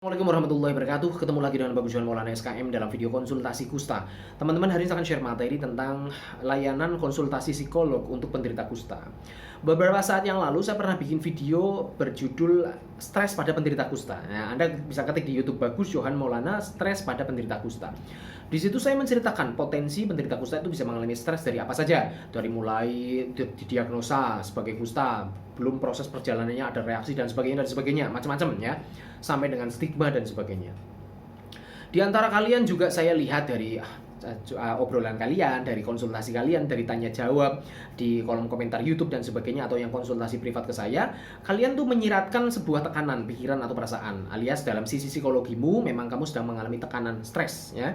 Assalamualaikum warahmatullahi wabarakatuh. Ketemu lagi dengan Bagus Johan Maulana SKM dalam video konsultasi kusta. Teman-teman, hari ini saya akan share materi tentang layanan konsultasi psikolog untuk penderita kusta. Beberapa saat yang lalu saya pernah bikin video berjudul stres pada penderita kusta. Nah, Anda bisa ketik di YouTube Bagus Johan Maulana stres pada penderita kusta. Di situ saya menceritakan potensi penderita kusta itu bisa mengalami stres dari apa saja, dari mulai didiagnosa sebagai kusta, belum proses perjalanannya ada reaksi dan sebagainya, macam-macam ya, sampai dengan stigma dan sebagainya. Di antara kalian juga saya lihat dari obrolan kalian, dari konsultasi kalian, dari tanya jawab di kolom komentar YouTube dan sebagainya, atau yang konsultasi privat ke saya, kalian tuh menyiratkan sebuah tekanan pikiran atau perasaan, alias dalam sisi psikologimu memang kamu sedang mengalami tekanan stres ya.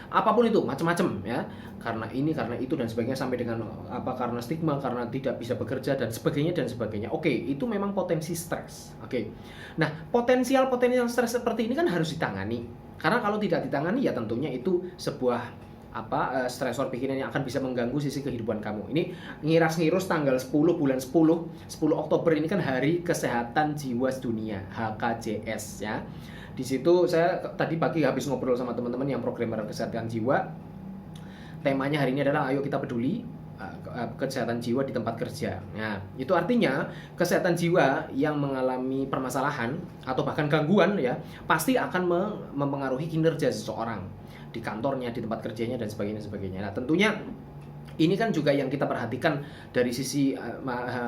Apapun itu, macam-macam ya, karena ini, karena itu dan sebagainya, sampai dengan karena stigma, karena tidak bisa bekerja dan sebagainya. Oke, itu memang potensi stres. Oke. Nah, potensial stres seperti ini kan harus ditangani. Karena kalau tidak ditangani ya tentunya itu sebuah stresor pikiran yang akan bisa mengganggu sisi kehidupan kamu. Ini ngiras-ngirus tanggal 10 bulan 10 Oktober ini kan Hari Kesehatan Jiwa Sedunia, HKJS ya. Di situ saya tadi pagi habis ngobrol sama teman-teman yang programmer kesehatan jiwa. Temanya hari ini adalah ayo kita peduli kesehatan jiwa di tempat kerja. Nah, itu artinya kesehatan jiwa yang mengalami permasalahan atau bahkan gangguan ya, pasti akan mempengaruhi kinerja seseorang di kantornya, di tempat kerjanya dan sebagainya. Nah, tentunya ini kan juga yang kita perhatikan dari sisi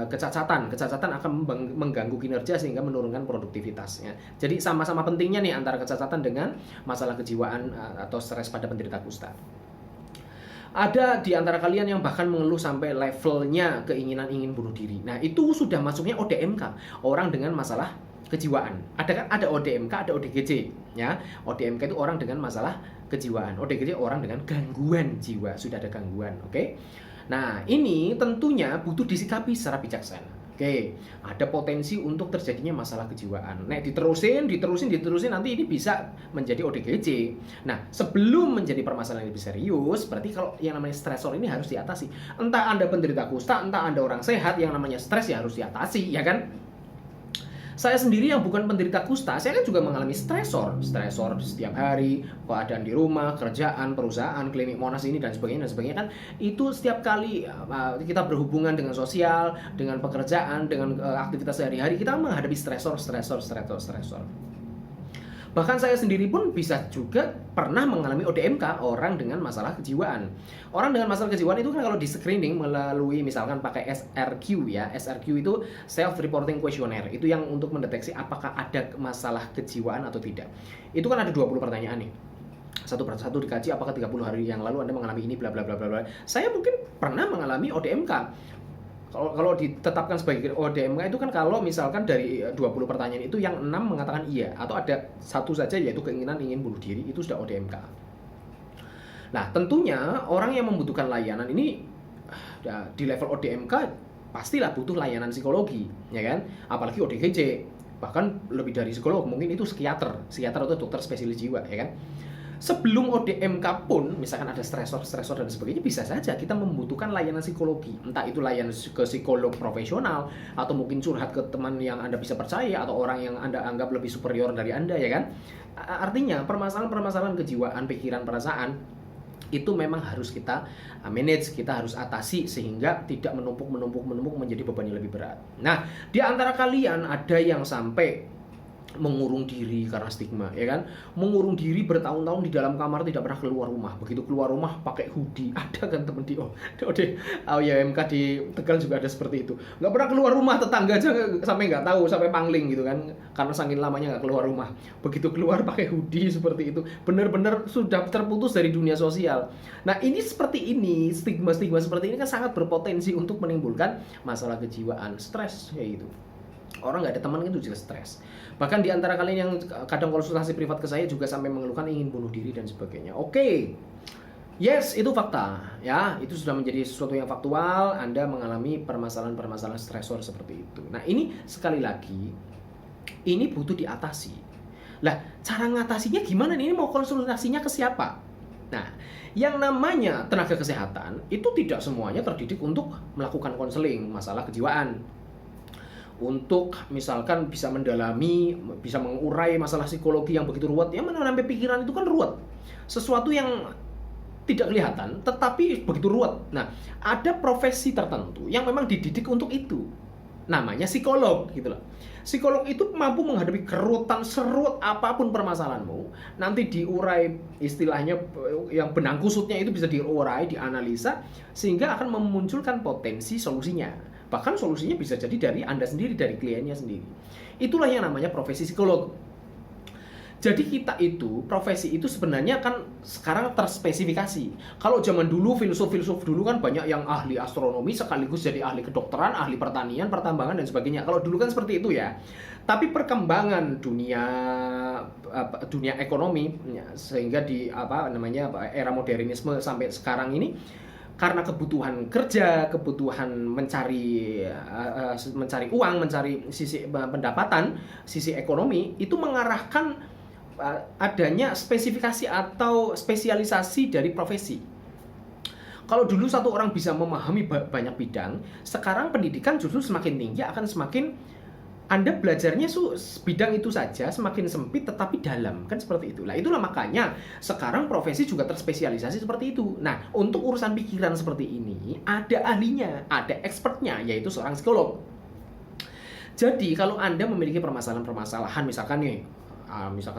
kecacatan. Kecacatan akan mengganggu kinerja sehingga menurunkan produktivitasnya. Jadi sama-sama pentingnya nih antara kecacatan dengan masalah kejiwaan atau stres pada penderita kusta. Ada di antara kalian yang bahkan mengeluh sampai levelnya keinginan ingin bunuh diri. Nah, itu sudah masuknya ODMK, orang dengan masalah kejiwaan. Ada ODMK, ada ODGJ ya. ODMK itu orang dengan masalah kejiwaan. ODGJ orang dengan gangguan jiwa, sudah ada gangguan, oke? Nah, ini tentunya butuh disikapi secara bijaksana. Oke, ada potensi untuk terjadinya masalah kejiwaan. Nah, diterusin nanti ini bisa menjadi ODGJ. Nah, sebelum menjadi permasalahan yang lebih serius, berarti kalau yang namanya stresor ini harus diatasi. Entah Anda penderita kusta, entah Anda orang sehat, yang namanya stres ya harus diatasi, ya kan? Saya sendiri yang bukan penderita kusta, saya kan juga mengalami stresor setiap hari, keadaan di rumah, kerjaan, perusahaan, klinik Monas ini dan sebagainya kan itu setiap kali kita berhubungan dengan sosial, dengan pekerjaan, dengan aktivitas sehari-hari, kita menghadapi stresor. Bahkan saya sendiri pun bisa juga pernah mengalami ODMK, orang dengan masalah kejiwaan. Orang dengan masalah kejiwaan itu kan kalau di screening melalui misalkan pakai SRQ ya. SRQ itu Self Reporting Questionnaire. Itu yang untuk mendeteksi apakah ada masalah kejiwaan atau tidak. Itu kan ada 20 pertanyaan nih. Satu persatu dikaji apakah 30 hari yang lalu Anda mengalami ini bla bla bla bla. Saya mungkin pernah mengalami ODMK. Kalau ditetapkan sebagai ODMK itu kan kalau misalkan dari 20 pertanyaan itu yang 6 mengatakan iya, atau ada satu saja yaitu keinginan ingin bunuh diri, itu sudah ODMK. Nah, tentunya orang yang membutuhkan layanan ini di level ODMK pastilah butuh layanan psikologi, ya kan? Apalagi ODGJ, bahkan lebih dari psikolog, mungkin itu psikiater atau dokter spesialis jiwa, ya kan? Sebelum ODMK pun, misalkan ada stresor dan sebagainya, bisa saja kita membutuhkan layanan psikologi. Entah itu layanan ke psikolog profesional, atau mungkin curhat ke teman yang Anda bisa percaya, atau orang yang Anda anggap lebih superior dari Anda, ya kan? Artinya, permasalahan kejiwaan, pikiran, perasaan, itu memang harus kita manage, kita harus atasi sehingga tidak menumpuk menjadi beban yang lebih berat. Nah, di antara kalian ada yang sampai mengurung diri karena stigma, ya kan? Mengurung diri bertahun-tahun di dalam kamar, tidak pernah keluar rumah. Begitu keluar rumah pakai hoodie. Ada kan temen di OYMK di Tegal juga ada seperti itu. Nggak pernah keluar rumah, tetangga aja sampai nggak tahu, sampai pangling gitu kan. Karena saking lamanya nggak keluar rumah. Begitu keluar pakai hoodie seperti itu. Benar-benar sudah terputus dari dunia sosial. Nah, ini seperti ini, stigma seperti ini kan sangat berpotensi untuk menimbulkan masalah kejiwaan, stres kayak gitu. Orang nggak ada teman itu jelas stres. Bahkan di antara kalian yang kadang konsultasi privat ke saya juga sampai mengeluhkan ingin bunuh diri dan sebagainya. Oke. Yes, itu fakta ya. Itu sudah menjadi sesuatu yang faktual. Anda mengalami permasalahan stresor seperti itu. Nah, ini sekali lagi ini butuh diatasi. Lah, cara ngatasinya gimana nih? Ini mau konsultasinya ke siapa? Nah, yang namanya tenaga kesehatan itu tidak semuanya terdidik untuk melakukan konseling masalah kejiwaan. untuk misalkan bisa mendalami, bisa mengurai masalah psikologi yang begitu ruwet. Yang mana sampai pikiran itu kan ruwet, sesuatu yang tidak kelihatan tetapi begitu ruwet. Nah, ada profesi tertentu yang memang dididik untuk itu, namanya psikolog gitu loh. Psikolog itu mampu menghadapi kerutan seruat apapun permasalahanmu, nanti diurai, istilahnya yang benang kusutnya itu bisa diurai, dianalisa, sehingga akan memunculkan potensi solusinya. Bahkan solusinya bisa jadi dari Anda sendiri, dari kliennya sendiri. Itulah yang namanya profesi psikolog. Jadi kita itu, profesi itu sebenarnya kan sekarang terspesifikasi. Kalau zaman dulu, filsuf-filsuf dulu kan banyak yang ahli astronomi sekaligus jadi ahli kedokteran, ahli pertanian, pertambangan, dan sebagainya. Kalau dulu kan seperti itu ya. Tapi perkembangan dunia ekonomi, ya, sehingga di era modernisme sampai sekarang ini, karena kebutuhan kerja, kebutuhan mencari uang, mencari sisi pendapatan, sisi ekonomi, itu mengarahkan adanya spesifikasi atau spesialisasi dari profesi. Kalau dulu satu orang bisa memahami banyak bidang, sekarang pendidikan justru semakin tinggi, akan semakin Anda belajarnya bidang itu saja, semakin sempit tetapi dalam, kan seperti itu. Nah, itulah makanya sekarang profesi juga terspesialisasi seperti itu. Nah, untuk urusan pikiran seperti ini, ada ahlinya, ada expertnya, yaitu seorang psikolog. Jadi, kalau Anda memiliki permasalahan-permasalahan, misalkan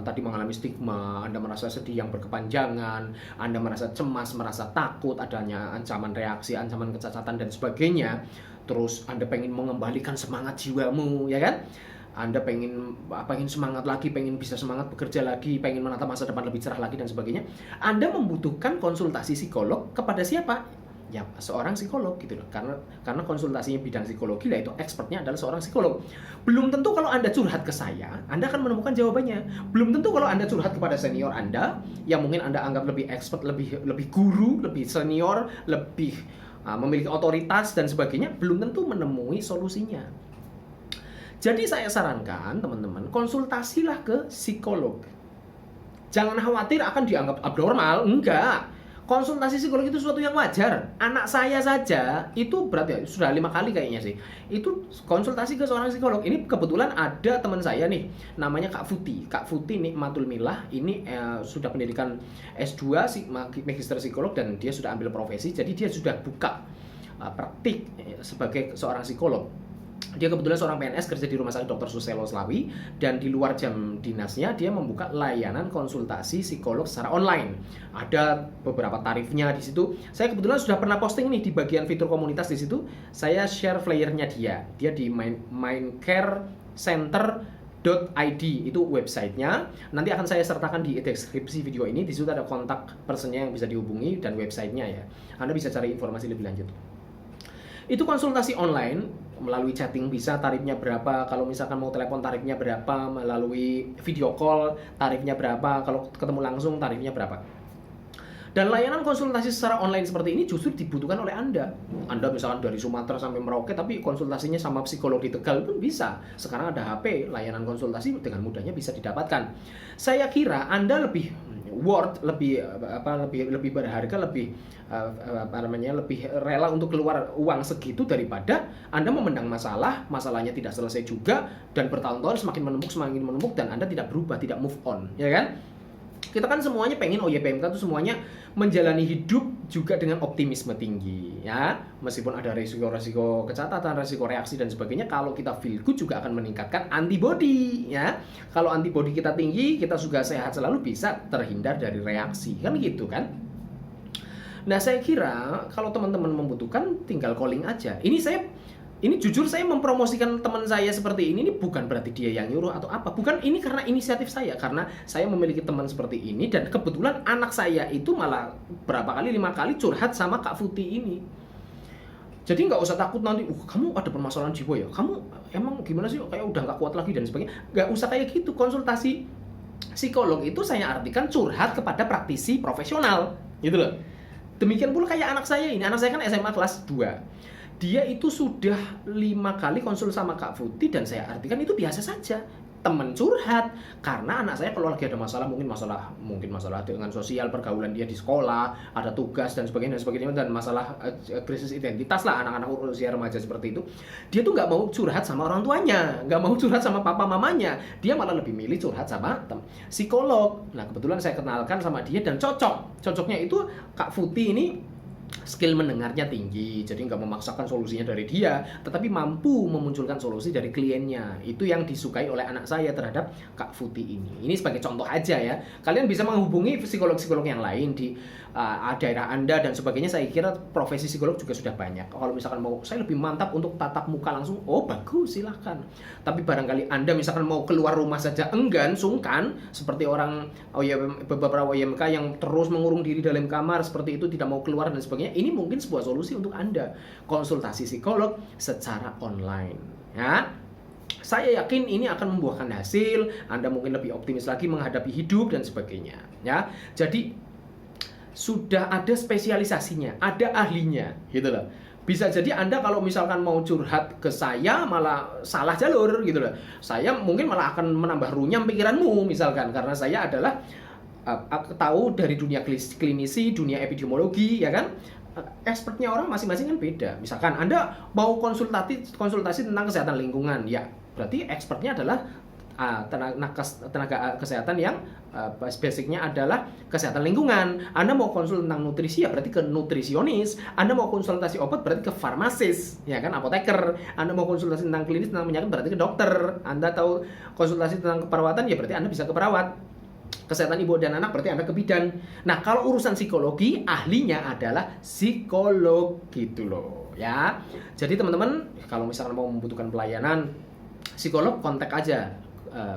tadi mengalami stigma, Anda merasa sedih yang berkepanjangan, Anda merasa cemas, merasa takut, adanya ancaman reaksi, ancaman kecacatan dan sebagainya, terus Anda pengen mengembalikan semangat jiwamu, ya kan? Anda pengen semangat lagi, pengen bisa semangat bekerja lagi, pengen menatap masa depan lebih cerah lagi dan sebagainya. Anda membutuhkan konsultasi psikolog kepada siapa? Ya, seorang psikolog gitu loh. Karena konsultasinya bidang psikologi, lah itu expertnya adalah seorang psikolog. Belum tentu kalau Anda curhat ke saya, Anda akan menemukan jawabannya. Belum tentu kalau Anda curhat kepada senior Anda, yang mungkin Anda anggap lebih expert, lebih guru, lebih senior, lebih memiliki otoritas dan sebagainya, belum tentu menemui solusinya. Jadi saya sarankan teman-teman, konsultasilah ke psikolog. Jangan khawatir akan dianggap abnormal, enggak. Konsultasi psikologi itu sesuatu yang wajar. Anak saya saja itu berarti sudah 5 kali kayaknya sih. Itu konsultasi ke seorang psikolog. Ini kebetulan ada teman saya nih, namanya Kak Futi. Kak Futi Nikmatul Milah. Ini sudah pendidikan S2 magister psikolog dan dia sudah ambil profesi. Jadi dia sudah buka praktik sebagai seorang psikolog. Dia kebetulan seorang PNS kerja di Rumah Sakit Dr. Suselo Slawi, dan di luar jam dinasnya dia membuka layanan konsultasi psikolog secara online. Ada beberapa tarifnya di situ. Saya kebetulan sudah pernah posting nih di bagian fitur komunitas di situ. Saya share flyernya dia. Dia di mindcarecenter.id itu websitenya. Nanti akan saya sertakan di deskripsi video ini. Di situ ada kontak personnya yang bisa dihubungi dan websitenya ya. Anda bisa cari informasi lebih lanjut. Itu konsultasi online, melalui chatting bisa, tarifnya berapa, kalau misalkan mau telepon tarifnya berapa, melalui video call tarifnya berapa, kalau ketemu langsung tarifnya berapa. Dan layanan konsultasi secara online seperti ini justru dibutuhkan oleh Anda. Anda misalkan dari Sumatera sampai Merauke tapi konsultasinya sama psikolog di Tegal pun bisa. Sekarang ada HP, layanan konsultasi dengan mudahnya bisa didapatkan. Saya kira Anda lebih lebih berharga, lebih rela untuk keluar uang segitu daripada Anda memendang masalahnya tidak selesai juga, dan bertahun-tahun semakin menumpuk dan Anda tidak berubah, tidak move on, ya kan? Kita kan semuanya pengen OYPMK itu semuanya menjalani hidup juga dengan optimisme tinggi, ya. Meskipun ada resiko-resiko kecacatan, resiko reaksi dan sebagainya, kalau kita feel good juga akan meningkatkan antibody, ya. Kalau antibody kita tinggi, kita juga sehat selalu, bisa terhindar dari reaksi, kan gitu kan. Nah, saya kira kalau teman-teman membutuhkan tinggal calling aja. Ini jujur saya mempromosikan teman saya seperti ini bukan berarti dia yang nyuruh atau apa. Bukan, ini karena inisiatif saya. Karena saya memiliki teman seperti ini, dan kebetulan anak saya itu malah 5 kali curhat sama Kak Futi ini. Jadi nggak usah takut nanti, kamu ada permasalahan jiwa ya? Kamu emang gimana sih? Kayak udah nggak kuat lagi dan sebagainya. Nggak usah kayak gitu. Konsultasi psikolog itu saya artikan curhat kepada praktisi profesional. Gitu loh. Demikian pula kayak anak saya ini. Anak saya kan SMA kelas 2. Dia itu sudah 5 kali konsul sama Kak Futi, dan saya artikan itu biasa saja. temen curhat, karena anak saya kalau lagi ada masalah, mungkin masalah dengan sosial, pergaulan dia di sekolah, ada tugas dan sebagainya, dan masalah krisis identitas lah, anak-anak usia remaja seperti itu, dia tuh nggak mau curhat sama orang tuanya, nggak mau curhat sama papa mamanya, dia malah lebih milih curhat sama psikolog. Nah kebetulan saya kenalkan sama dia dan cocoknya itu Kak Futi ini skill mendengarnya tinggi, jadi nggak memaksakan solusinya dari dia, tetapi mampu memunculkan solusi dari kliennya. Itu yang disukai oleh anak saya terhadap Kak Futi ini. Ini sebagai contoh aja ya. Kalian bisa menghubungi psikolog-psikolog yang lain di daerah Anda dan sebagainya. Saya kira profesi psikolog juga sudah banyak. Kalau misalkan mau, saya lebih mantap untuk tatap muka langsung, oh bagus, silahkan. Tapi barangkali Anda misalkan mau keluar rumah saja enggan, sungkan, seperti orang beberapa OYMK yang terus mengurung diri dalam kamar seperti itu, tidak mau keluar dan sebagainya. Ini mungkin sebuah solusi untuk Anda, konsultasi psikolog secara online ya. Saya yakin ini akan membuahkan hasil. Anda mungkin lebih optimis lagi menghadapi hidup dan sebagainya ya. Jadi sudah ada spesialisasinya, ada ahlinya gitu loh. Bisa jadi Anda kalau misalkan mau curhat ke saya malah salah jalur gitu loh. Saya mungkin malah akan menambah runyam pikiranmu misalkan, karena saya adalah tahu dari dunia klinisi, dunia epidemiologi ya kan. Expertnya orang masing-masing kan beda. Misalkan Anda mau konsultasi tentang kesehatan lingkungan, ya berarti expertnya adalah tenaga kesehatan yang basicnya adalah kesehatan lingkungan. Anda mau konsul tentang nutrisi ya berarti ke nutrisionis. Anda mau konsultasi obat berarti ke farmasis, ya kan, apoteker. Anda mau konsultasi tentang klinis tentang penyakit berarti ke dokter. Anda tahu konsultasi tentang keperawatan ya berarti Anda bisa ke perawat. Kesehatan ibu dan anak berarti Anda ke bidan. Nah, kalau urusan psikologi, ahlinya adalah psikolog gitu loh, ya. Jadi teman-teman, kalau misalkan mau membutuhkan pelayanan psikolog, kontak aja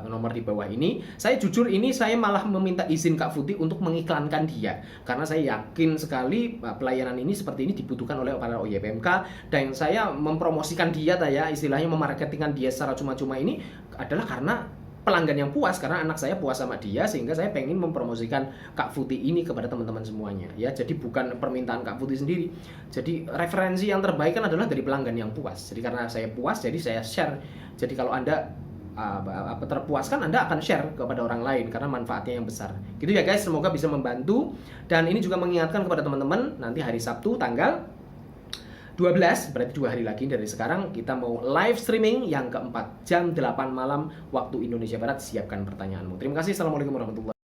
nomor di bawah ini. Saya jujur ini saya malah meminta izin Kak Futi untuk mengiklankan dia, karena saya yakin sekali pelayanan ini seperti ini dibutuhkan oleh para OYPMK, dan saya mempromosikan dia ya, istilahnya memarketingkan dia secara cuma-cuma ini adalah karena pelanggan yang puas, karena anak saya puas sama dia, sehingga saya pengen mempromosikan Kak Futi ini kepada teman-teman semuanya ya. Jadi bukan permintaan Kak Futi sendiri, jadi referensi yang terbaik kan adalah dari pelanggan yang puas. Jadi karena saya puas, jadi saya share. Jadi kalau Anda terpuaskan, Anda akan share kepada orang lain karena manfaatnya yang besar gitu ya guys. Semoga bisa membantu, dan ini juga mengingatkan kepada teman-teman, nanti hari Sabtu tanggal 12, berarti 2 hari lagi dari sekarang, kita mau live streaming yang keempat jam 8 malam waktu Indonesia Barat. Siapkan pertanyaanmu. Terima kasih. Assalamualaikum warahmatullahi wabarakatuh.